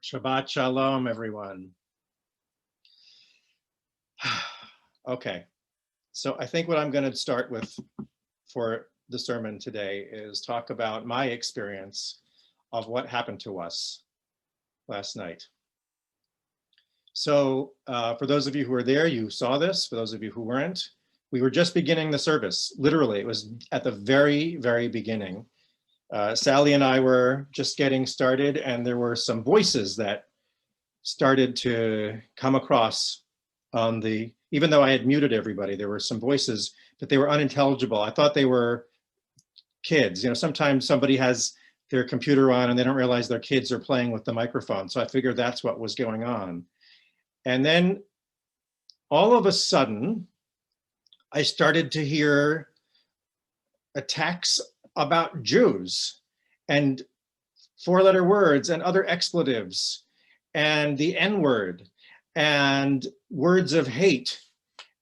Shabbat Shalom, everyone. Okay, so I think what I'm going to start with for the sermon today is talk about my experience of what happened to us last night. So for those of you who were there, you saw this. For those of you who weren't, we were just beginning the service. Literally, it was at the very, very beginning. Sally and I were just getting started, and there were some voices that started to come across on the, even though I had muted everybody, there were some voices, but they were unintelligible. I thought they were kids. You know, sometimes somebody has their computer on and they don't realize their kids are playing with the microphone. So I figured that's what was going on. And then all of a sudden, I started to hear attacks about Jews and four-letter words and other expletives and the N-word and words of hate.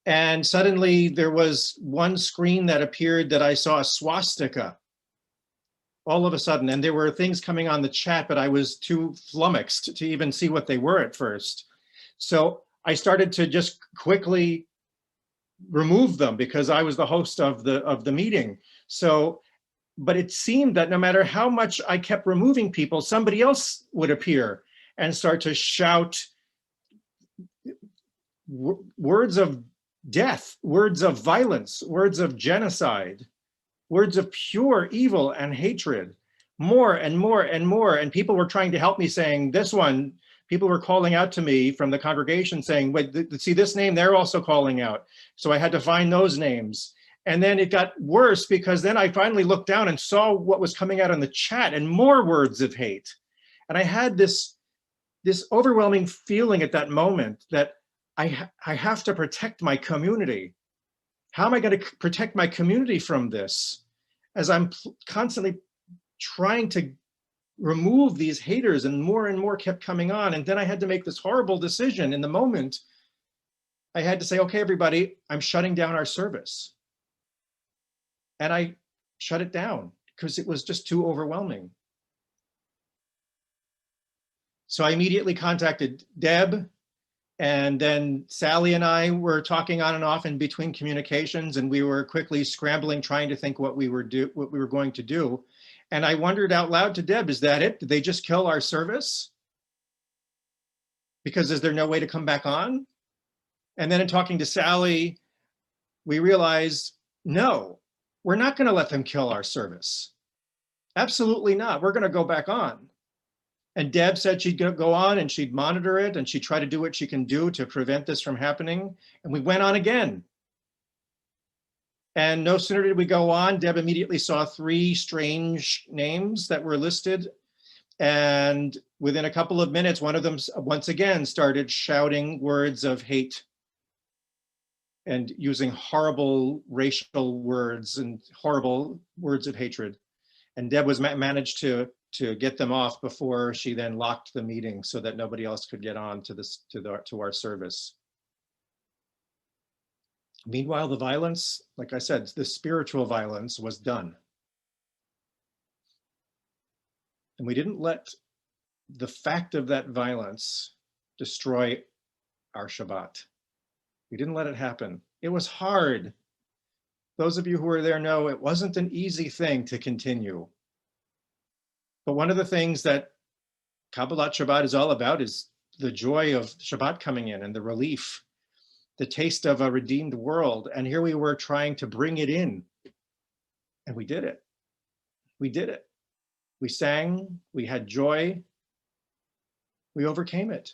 And suddenly there was one screen that appeared that I saw a swastika all of a sudden. And there were things coming on the chat, but I was too flummoxed to even see what they were at first. So I started to just quickly remove them because I was the host of the meeting. So, but it seemed that no matter how much I kept removing people, somebody else would appear and start to shout words of death, words of violence, words of genocide, words of pure evil and hatred, more and more and more. And people were trying to help me saying, this one, people were calling out to me from the congregation saying, wait, see this name, they're also calling out. So I had to find those names. And then it got worse because then I finally looked down and saw what was coming out in the chat and more words of hate. And I had this overwhelming feeling at that moment that I have to protect my community. How am I going to protect my community from this? As I'm constantly trying to remove these haters, and more kept coming on. And then I had to make this horrible decision in the moment. I had to say, okay, everybody, I'm shutting down our service. And I shut it down because it was just too overwhelming. So I immediately contacted Deb, and then Sally and I were talking on and off in between communications, and we were quickly scrambling, trying to think what we were going to do. And I wondered out loud to Deb, is that it? Did they just kill our service? Because is there no way to come back on? And then in talking to Sally, we realized, no, we're not going to let them kill our service. Absolutely not. We're going to go back on. And Deb said she'd go on and she'd monitor it and she'd try to do what she can do to prevent this from happening. And we went on again. And no sooner did we go on, Deb immediately saw 3 strange names that were listed. And within a couple of minutes, one of them once again started shouting words of hate and using horrible racial words and horrible words of hatred. And Deb was managed to get them off before she then locked the meeting so that nobody else could get on to our service. Meanwhile, the violence, like I said, the spiritual violence was done. And we didn't let the fact of that violence destroy our Shabbat. We didn't let it happen. It was hard. Those of you who were there know it wasn't an easy thing to continue. But one of the things that Kabbalat Shabbat is all about is the joy of Shabbat coming in and the relief, the taste of a redeemed world. And here we were trying to bring it in. And we did it. We did it. We sang, we had joy, we overcame it.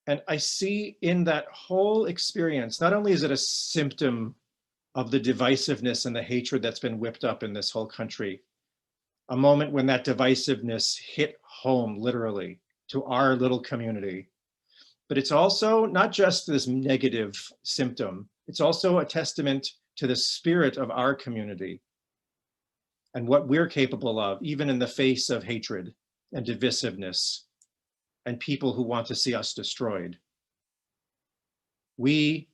And I see in that whole experience, not only is it a symptom of the divisiveness and the hatred that's been whipped up in this whole country, a moment when that divisiveness hit home literally to our little community, but it's also not just this negative symptom, it's also a testament to the spirit of our community and what we're capable of, even in the face of hatred and divisiveness and people who want to see us destroyed. We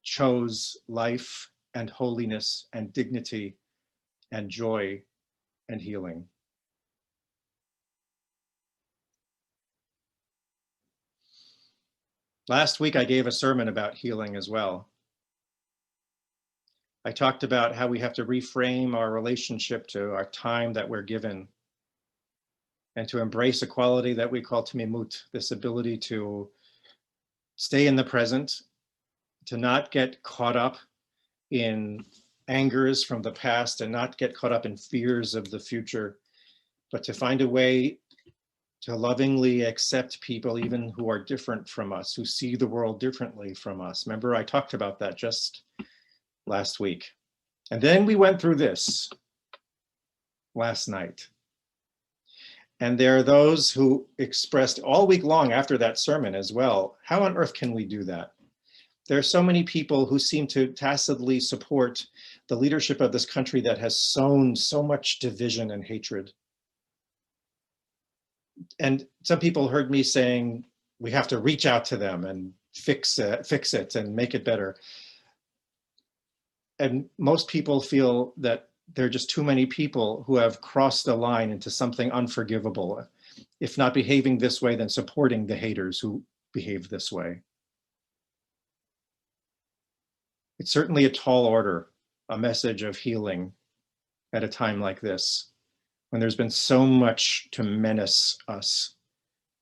chose life and holiness and dignity and joy and healing. Last week, I gave a sermon about healing as well. I talked about how we have to reframe our relationship to our time that we're given and to embrace a quality that we call timimut, this ability to stay in the present, to not get caught up in angers from the past and not get caught up in fears of the future, but to find a way to lovingly accept people even who are different from us, who see the world differently from us. Remember, I talked about that just last week. And then we went through this last night. And there are those who expressed all week long after that sermon as well, how on earth can we do that? There are so many people who seem to tacitly support the leadership of this country that has sown so much division and hatred. And some people heard me saying, we have to reach out to them and fix it and make it better. And most people feel that there are just too many people who have crossed the line into something unforgivable. If not behaving this way, then supporting the haters who behave this way. It's certainly a tall order, a message of healing at a time like this, when there's been so much to menace us,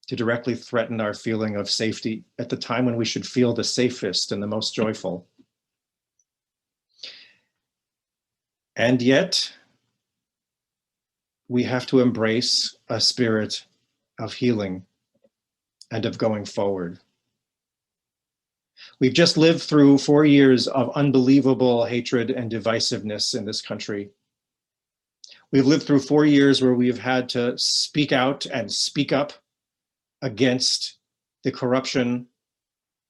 to directly threaten our feeling of safety at the time when we should feel the safest and the most joyful. And yet, we have to embrace a spirit of healing and of going forward. We've just lived through 4 years of unbelievable hatred and divisiveness in this country. We've lived through 4 years where we've had to speak out and speak up against the corruption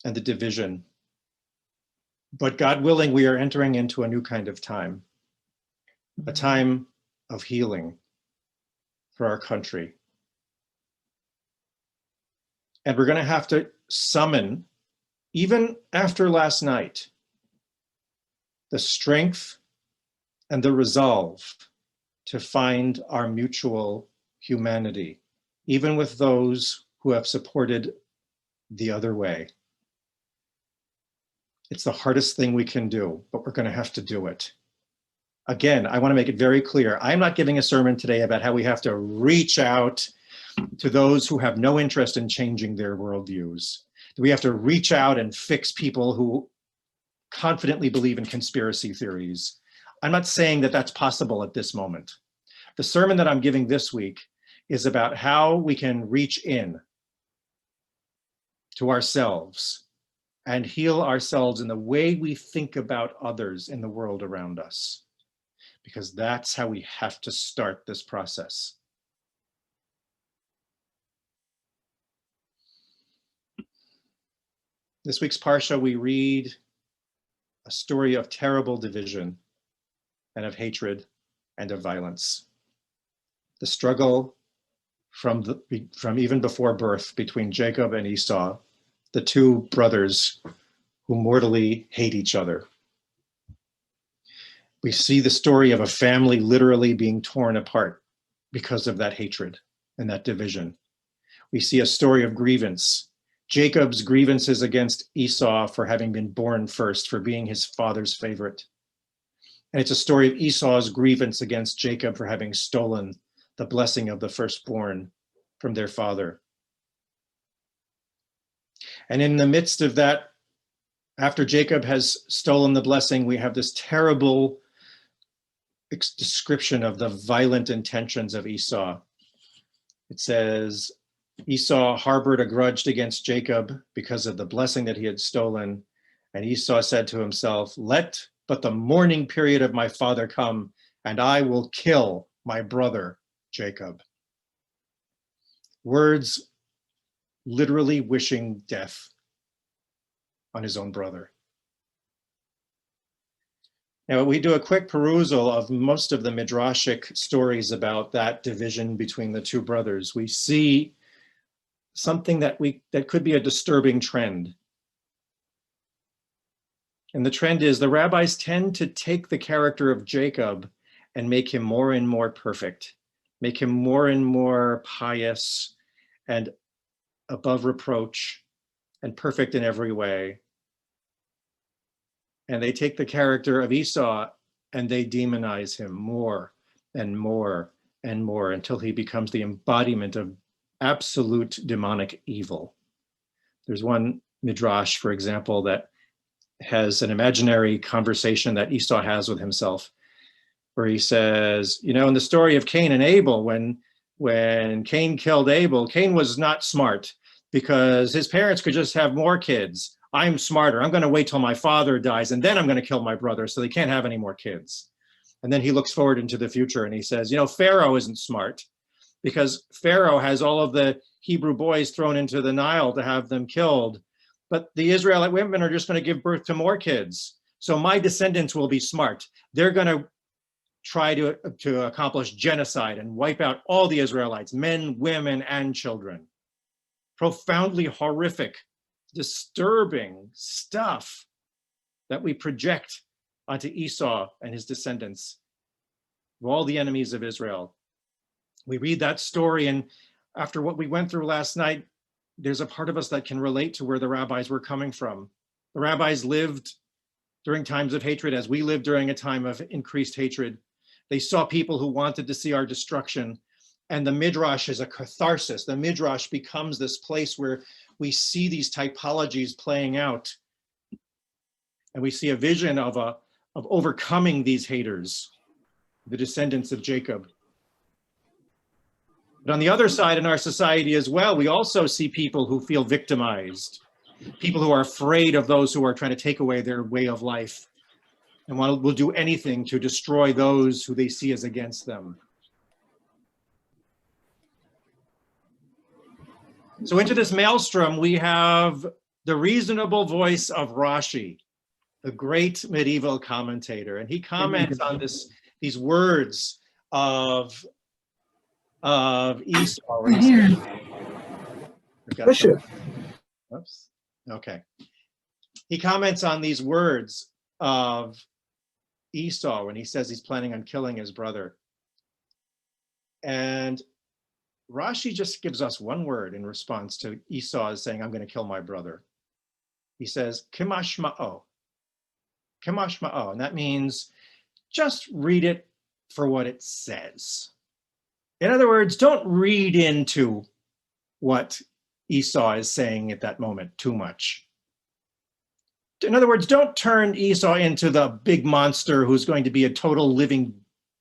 and the division. But God willing, we are entering into a new kind of time, a time of healing for our country. And we're going to have to summon, even after last night, the strength and the resolve to find our mutual humanity, even with those who have supported the other way. It's the hardest thing we can do, but we're going to have to do it. Again, I want to make it very clear. I'm not giving a sermon today about how we have to reach out to those who have no interest in changing their worldviews. We have to reach out and fix people who confidently believe in conspiracy theories. I'm not saying that that's possible at this moment. The sermon that I'm giving this week is about how we can reach in to ourselves and heal ourselves in the way we think about others in the world around us, because that's how we have to start this process. This week's Parsha, we read a story of terrible division and of hatred and of violence. The struggle from even before birth between Jacob and Esau, the two brothers who mortally hate each other. We see the story of a family literally being torn apart because of that hatred and that division. We see a story of grievance. Jacob's grievances against Esau for having been born first, for being his father's favorite. And it's a story of Esau's grievance against Jacob for having stolen the blessing of the firstborn from their father. And in the midst of that, after Jacob has stolen the blessing, we have this terrible description of the violent intentions of Esau. It says, Esau harbored a grudge against Jacob because of the blessing that he had stolen. And Esau said to himself, let but the mourning period of my father come, and I will kill my brother Jacob. Words literally wishing death on his own brother. Now, we do a quick perusal of most of the midrashic stories about that division between the two brothers. We see something that could be a disturbing trend. And the trend is the rabbis tend to take the character of Jacob and make him more and more perfect, make him more and more pious and above reproach. and perfect in every way. And they take the character of Esau and they demonize him more and more and more until he becomes the embodiment of absolute demonic evil. There's one midrash, for example, that has an imaginary conversation that Esau has with himself, where he says, you know, in the story of Cain and Abel, when Cain killed Abel, Cain was not smart because his parents could just have more kids. I'm smarter. I'm going to wait till my father dies and then I'm going to kill my brother so they can't have any more kids. And then he looks forward into the future and he says, you know, Pharaoh isn't smart because Pharaoh has all of the Hebrew boys thrown into the Nile to have them killed. But the Israelite women are just going to give birth to more kids. So my descendants will be smart. They're going to try to accomplish genocide and wipe out all the Israelites, men, women, and children. Profoundly horrific, disturbing stuff that we project onto Esau and his descendants, all the enemies of Israel. We read that story, and after what we went through last night, there's a part of us that can relate to where the rabbis were coming from. The rabbis lived during times of hatred as we live during a time of increased hatred. They saw people who wanted to see our destruction. And the Midrash is a catharsis. The Midrash becomes this place where we see these typologies playing out. And we see a vision of overcoming these haters, the descendants of Jacob. But on the other side in our society as well, we also see people who feel victimized, people who are afraid of those who are trying to take away their way of life and will do anything to destroy those who they see as against them. So into this maelstrom, we have the reasonable voice of Rashi, the great medieval commentator. And he comments on these words of Esau. Oops. Okay. He comments on these words of Esau when he says he's planning on killing his brother. And Rashi just gives us one word in response to Esau saying, I'm going to kill my brother. He says, Kimashma'o. Kimashma'o. And that means just read it for what it says. In other words, don't read into what Esau is saying at that moment too much. In other words, don't turn Esau into the big monster who's going to be a total living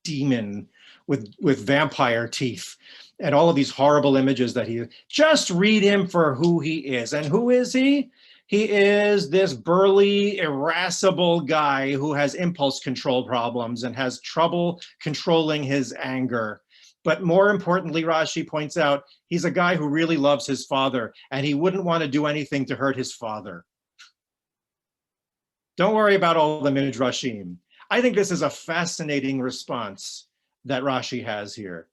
demon with vampire teeth and all of these horrible images that just read him for who he is. And who is he? He is this burly, irascible guy who has impulse control problems and has trouble controlling his anger. But more importantly, Rashi points out, he's a guy who really loves his father and he wouldn't want to do anything to hurt his father. Don't worry about all the midrashim. I think this is a fascinating response that Rashi has here.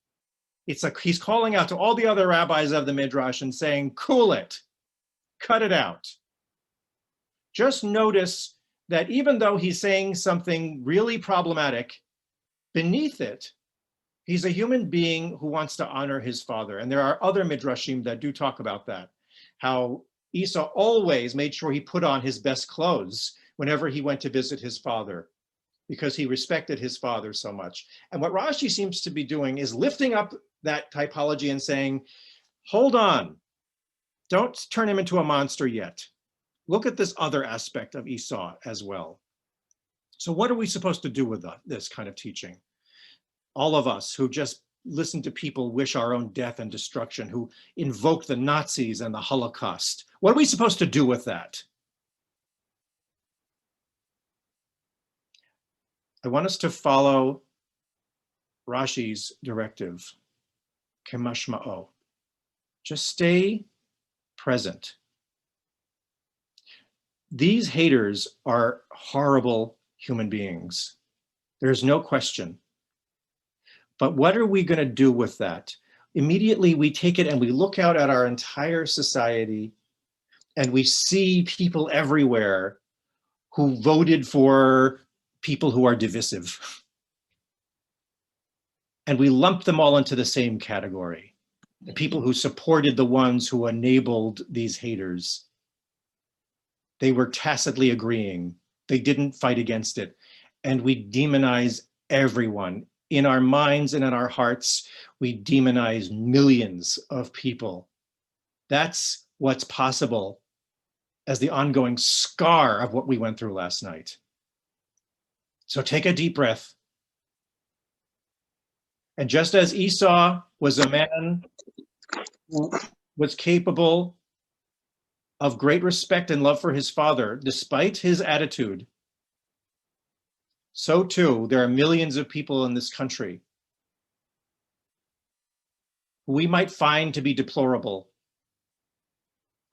He's calling out to all the other rabbis of the midrash and saying, cool it, cut it out. Just notice that even though he's saying something really problematic, beneath it, he's a human being who wants to honor his father. And there are other midrashim that do talk about that, how Esau always made sure he put on his best clothes whenever he went to visit his father, because he respected his father so much. And what Rashi seems to be doing is lifting up that typology and saying, hold on, don't turn him into a monster yet. Look at this other aspect of Esau as well. So what are we supposed to do with this kind of teaching? All of us who just listen to people wish our own death and destruction, who invoke the Nazis and the Holocaust. What are we supposed to do with that? I want us to follow Rashi's directive, Kemashma'o. Just stay present. These haters are horrible human beings. There's no question. But what are we going to do with that? Immediately we take it and we look out at our entire society and we see people everywhere who voted for people who are divisive. And we lump them all into the same category. The people who supported the ones who enabled these haters. They were tacitly agreeing. They didn't fight against it. And we demonize everyone. In our minds and in our hearts, we demonize millions of people. That's what's possible as the ongoing scar of what we went through last night. So take a deep breath. And just as Esau was a man who was capable of great respect and love for his father, despite his attitude, so too, there are millions of people in this country who we might find to be deplorable,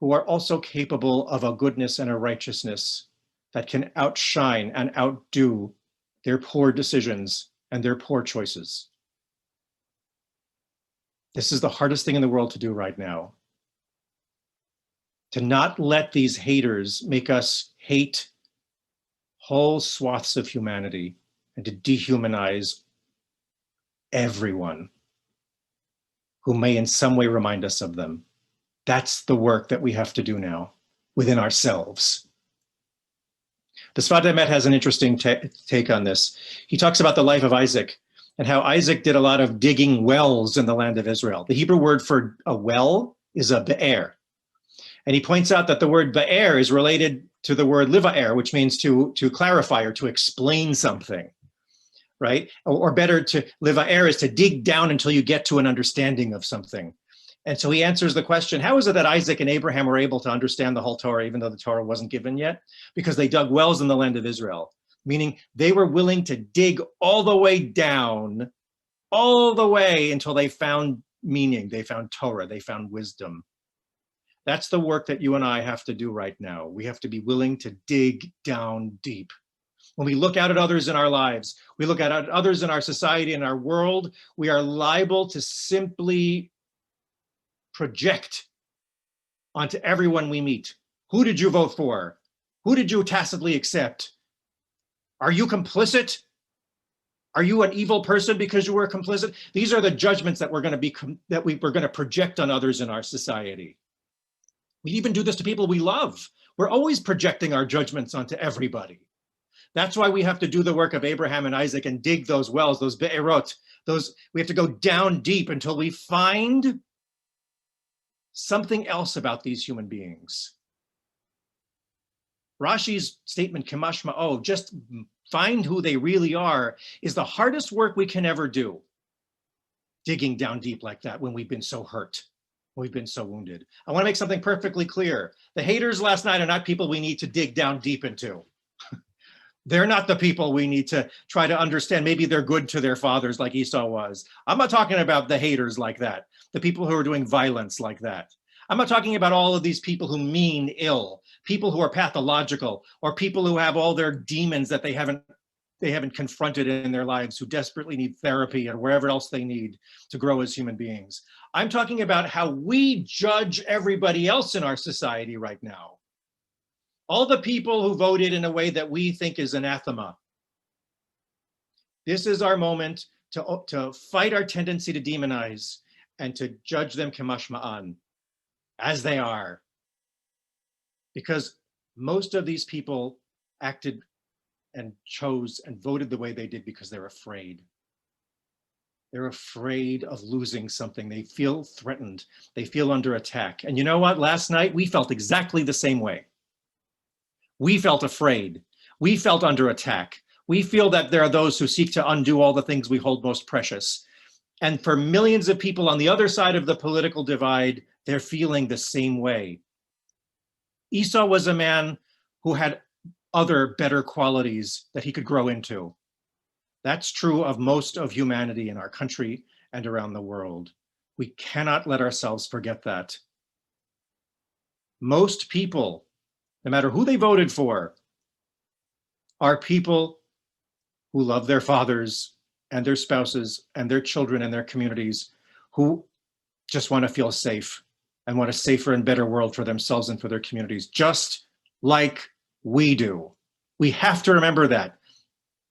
who are also capable of a goodness and a righteousness that can outshine and outdo their poor decisions and their poor choices. This is the hardest thing in the world to do right now. To not let these haters make us hate whole swaths of humanity and to dehumanize everyone who may in some way remind us of them. That's the work that we have to do now within ourselves. The Sfat Emet has an interesting take on this. He talks about the life of Isaac and how Isaac did a lot of digging wells in the land of Israel. The Hebrew word for a well is a be'er. And he points out that the word be'er is related to the word liva'er, which means to clarify or to explain something, right? Or better, to liva'er is to dig down until you get to an understanding of something. And so he answers the question, how is it that Isaac and Abraham were able to understand the whole Torah, even though the Torah wasn't given yet? Because they dug wells in the land of Israel, meaning they were willing to dig all the way down, all the way until they found meaning, they found Torah, they found wisdom. That's the work that you and I have to do right now. We have to be willing to dig down deep. When we look out at others in our lives, we look at others in our society, in our world, we are liable to simply project onto everyone we meet. Who did you vote for? Who did you tacitly accept? Are you complicit? Are you an evil person because you were complicit? These are the judgments that we're going to project on others in our society. We even do this to people we love. We're always projecting our judgments onto everybody. That's why we have to do the work of Abraham and Isaac and dig those wells, those be'erot. We have to go down deep until we find something else about these human beings. Rashi's statement, Kamash Ma'o, just find who they really are, is the hardest work we can ever do. Digging down deep like that when we've been so hurt. We've been so wounded. I want to make something perfectly clear. The haters last night are not people we need to dig down deep into. They're not the people we need to try to understand. Maybe they're good to their fathers like Esau was. I'm not talking about the haters like that, the people who are doing violence like that. I'm not talking about all of these people who mean ill, people who are pathological, or people who have all their demons that they haven't confronted in their lives, who desperately need therapy and wherever else they need to grow as human beings. I'm talking about how we judge everybody else in our society right now. All the people who voted in a way that we think is anathema. This is our moment to fight our tendency to demonize and to judge them kamash ma'an, as they are. Because most of these people acted and chose and voted the way they did because they're afraid. They're afraid of losing something. They feel threatened. They feel under attack. And you know what? Last night, we felt exactly the same way. We felt afraid. We felt under attack. We feel that there are those who seek to undo all the things we hold most precious. And for millions of people on the other side of the political divide, they're feeling the same way. Esau was a man who had other better qualities that he could grow into. That's true of most of humanity in our country and around the world. We cannot let ourselves forget that. Most people, no matter who they voted for, are people who love their fathers and their spouses and their children and their communities, who just want to feel safe and want a safer and better world for themselves and for their communities, just like we do. We have to remember that.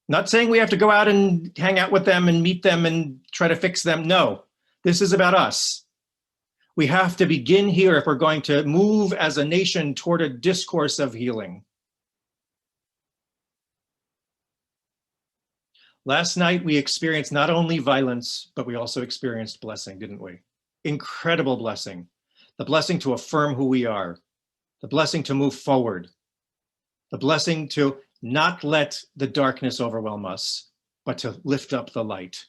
Not saying we have to go out and hang out with them and meet them and try to fix them. No, this is about us. We have to begin here if we're going to move as a nation toward a discourse of healing. Last night, we experienced not only violence, but we also experienced blessing, didn't we? Incredible blessing. The blessing to affirm who we are, the blessing to move forward, the blessing to not let the darkness overwhelm us, but to lift up the light.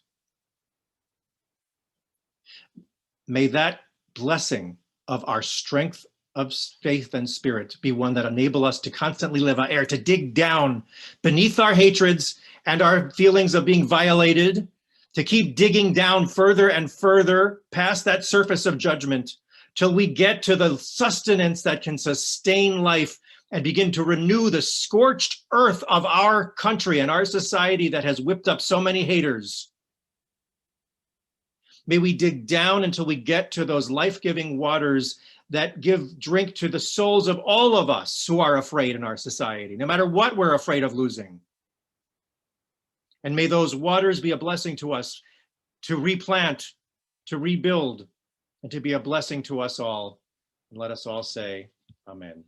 May that blessing of our strength of faith and spirit be one that enable us to constantly live on air, to dig down beneath our hatreds and our feelings of being violated, to keep digging down further and further past that surface of judgment till we get to the sustenance that can sustain life and begin to renew the scorched earth of our country and our society that has whipped up so many haters. May we dig down until we get to those life-giving waters that give drink to the souls of all of us who are afraid in our society, no matter what we're afraid of losing. And may those waters be a blessing to us to replant, to rebuild, and to be a blessing to us all. And let us all say, Amen.